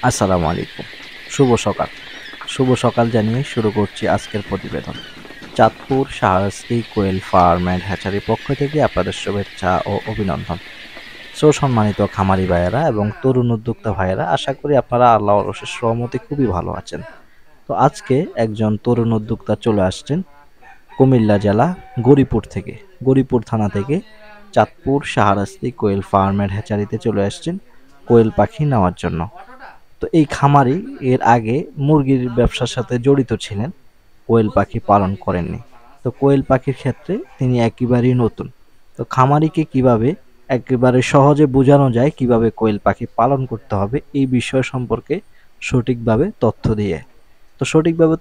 আসসালামু আলাইকুম। শুভ সকাল জানিয়ে শুরু করছি আজকের প্রতিবেদন। Chandpur Shahrasti quail farm and হ্যাচারির পক্ষ থেকে আপনাদের শুভেচ্ছা ও অভিনন্দন। সম্মানিত খামারি ভাইয়েরা এবং তরুণ উদ্যোক্তা ভাইয়েরা, আশা করি আপনারা আল্লাহর অশেষ রহমতে খুবই ভালো আছেন। তো আজকে একজন তরুণ উদ্যোক্তা চলে আসছেন কুমিল্লা জেলা গরিপুর থানা থেকে Chandpur Shahrasti quail farm and হ্যাচারিতে চলে আসছেন কোয়েল পাখি নেওয়ার জন্য। তো এই খামারি এর আগে মুরগির ব্যবসার সাথে জড়িত ছিলেন, কোয়েল পাখি পালন করেননি। তো কোয়েল পাখির ক্ষেত্রে তিনি একেবারেই নতুন। তো খামারিকে কিভাবে একেবারে সহজে বোঝানো যায় কিভাবে কোয়েল পাখি পালন করতে হবে এই বিষয় সম্পর্কে সঠিকভাবে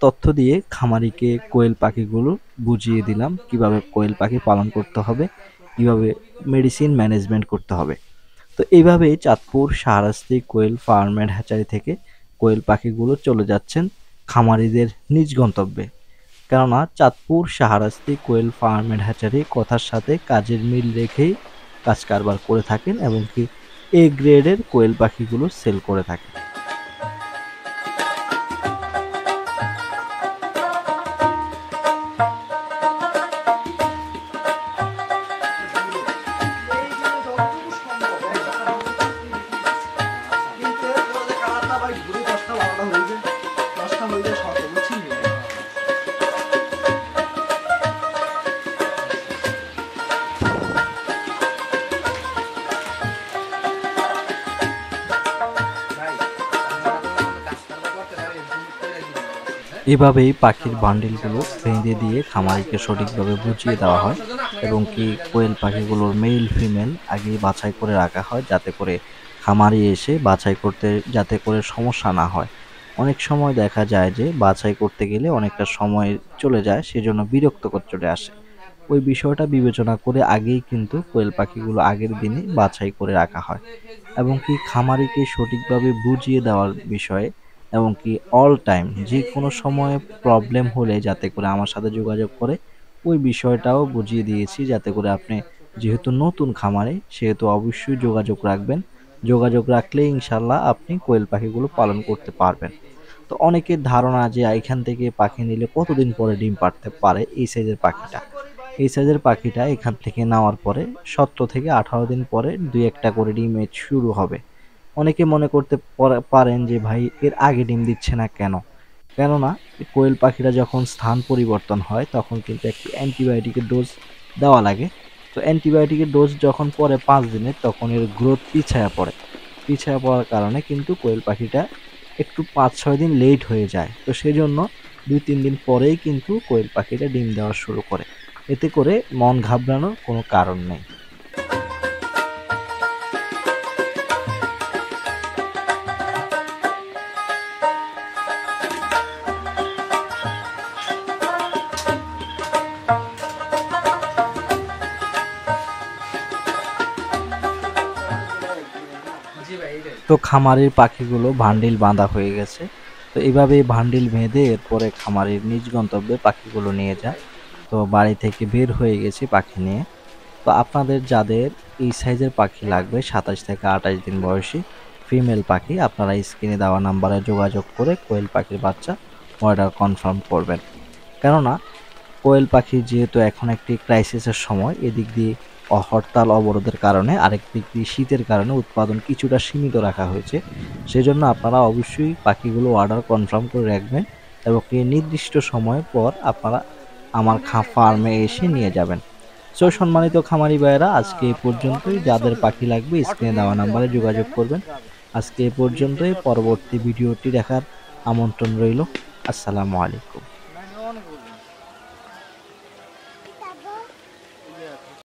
তথ্য দিয়ে খামারিকে কোয়েল পাখিগুলো বুঝিয়ে দিলাম কিভাবে কোয়েল পাখি পালন করতে হবে, কিভাবে মেডিসিন ম্যানেজমেন্ট করতে হবে। তো এইভাবেই Chandpur Shahrasti quail farm and hatchery থেকে কোয়েল পাখিগুলো চলে যাচ্ছেন খামারিদের নিজ গন্তব্যে। কেননা Chandpur Shahrasti quail farm and hatchery কথার সাথে কাজের মিল রেখেই কাজ কারবার করে থাকেন এবং কি এ গ্রেডের কোয়েল পাখিগুলো সেল করে থাকেন। এভাবেই পাখির বান্ডিলগুলো বেঁধে দিয়ে খামারিকে সঠিকভাবে বুঝিয়ে দেওয়া হয় এবং কি কোয়েল পাখিগুলোর মেল ফিমেল আগেই বাছাই করে রাখা হয়, যাতে করে খামারি এসে বাছাই করতে যাতে করে সমস্যা না হয়। অনেক সময় দেখা যায় যে বাছাই করতে গেলে অনেকটা সময় চলে যায়, সেজন্য বিরক্তকর চলে আসে। ওই বিষয়টা বিবেচনা করে আগেই কিন্তু কোয়েল পাখিগুলো আগের দিনে বাছাই করে রাখা হয় এবং কি খামারিকে সঠিকভাবে বুঝিয়ে দেওয়ার বিষয়ে এবং কি অল টাইম যে কোনো সময়ে প্রবলেম হলে যাতে করে আমার সাথে যোগাযোগ করে ওই বিষয়টাও বুঝিয়ে দিয়েছি, যাতে করে আপনি যেহেতু নতুন খামারে সেহেতু অবশ্যই যোগাযোগ রাখবেন। যোগাযোগ রাখলে ইনশাল্লাহ আপনি কোয়েল পাখিগুলো পালন করতে পারবেন। তো অনেকের ধারণা যে এখান থেকে পাখি নিলে কতদিন পরে ডিম পাড়তে পারে, এই সাইজের পাখিটা এখান থেকে নেওয়ার পরে 17 থেকে 18 দিন পরে দুই একটা করে ডিম শুরু হবে। অনেকে মনে করতে পারেন যে ভাই এর আগে ডিম দিচ্ছে না কেন? কেননা কোয়েল পাখিরা যখন স্থান পরিবর্তন হয় তখন কিন্তু একটি অ্যান্টিবায়োটিকের ডোজ দেওয়া লাগে। তো অ্যান্টিবায়োটিকের ডোজ যখন পরে 5 দিনের, তখন এর গ্রোথ পিছায়া পড়ার কারণে কিন্তু কোয়েল পাখিটা একটু 5-6 দিন লেট হয়ে যায়। তো সেজন্য 2-3 দিন পরেই কিন্তু কোয়েল পাখিটা ডিম দেওয়া শুরু করে। এতে করে মন ঘাবড়ানোর কোনো কারণ নেই। তো খামারের পাখিগুলো ভান্ডিল বাঁধা হয়ে গেছে। তো এইভাবে ভান্ডিল বেঁধে এরপরে খামারের নিজ গন্তব্যে পাখিগুলো নিয়ে যায়। তো বাড়ি থেকে বের হয়ে গেছি পাখি নিয়ে। তো আপনাদের যাদের এই সাইজের পাখি লাগবে 27 থেকে 28 দিন বয়সী ফিমেল পাখি, আপনারা স্ক্রিনে দেওয়া নাম্বারে যোগাযোগ করে কোয়েল পাখির বাচ্চা অর্ডার কনফার্ম করবেন। কেননা কোয়েল পাখি যেহেতু এখন একটি ক্রাইসিসের সময়, এদিক দিয়ে হরতাল অবরোধের কারণে, আরেক দিক দিয়ে শীতের কারণে উৎপাদন কিছুটা সীমিত রাখা হয়েছে। সেজন্য আপনারা অবশ্যই পাখিগুলো অর্ডার কনফার্ম করে রাখবেন এবং এই নির্দিষ্ট সময় পর আপনারা আমার ফার্মে এসে নিয়ে যাবেন। সম্মানিত খামারি ভাইয়েরা, আজকে এ পর্যন্তই। যাদের পাখি লাগবে স্ক্রিনে দেওয়া নাম্বারে যোগাযোগ করবেন। আজকে এ পর্যন্তই। পরবর্তী ভিডিওটি দেখার আমন্ত্রণ রইল। আসসালামু আলাইকুম।